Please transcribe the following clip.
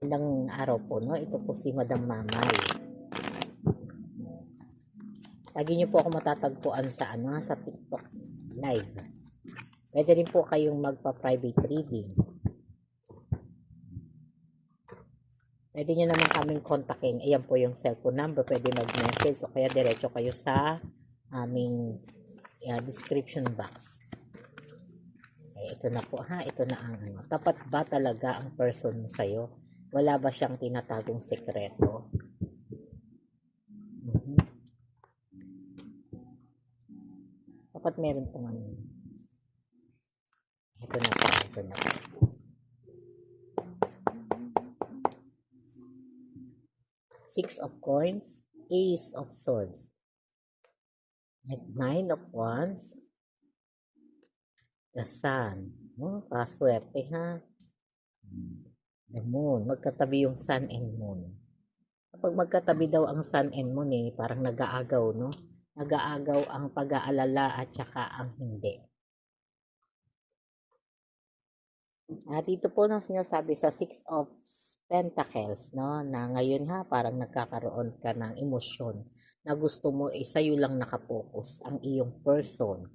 Ilang araw po, no? Ito po si Madam Mamay. Lagi niyo po ako matatagpuan sa sa TikTok live. Pwede rin po kayong magpa-private reading. Pwede nyo naman kaming kontakin. Ayan po yung cellphone number. Pwede mag-message o kaya diretso kayo sa aming description box. Ito na po ha. Ito na ang ano. Tapat ba talaga ang person mo sa'yo? Wala ba siyang tinatagong sekreto? Dapat meron pong ano. Ito na po. Ito na po. Six of Coins, Ace of Swords, Nine of Wands, the Sun. Paswerte ha. The Moon. Magkatabi yung Sun and Moon. Kapag magkatabi daw ang Sun and Moon parang nag-aagaw, no? Nag-aagaw ang pag-aalala at saka ang hindi. At dito po nang sinasabi sa Six of Pentacles, no, na ngayon parang nagkakaroon ka ng emosyon na gusto mo sa'yo lang nakapokus ang iyong person.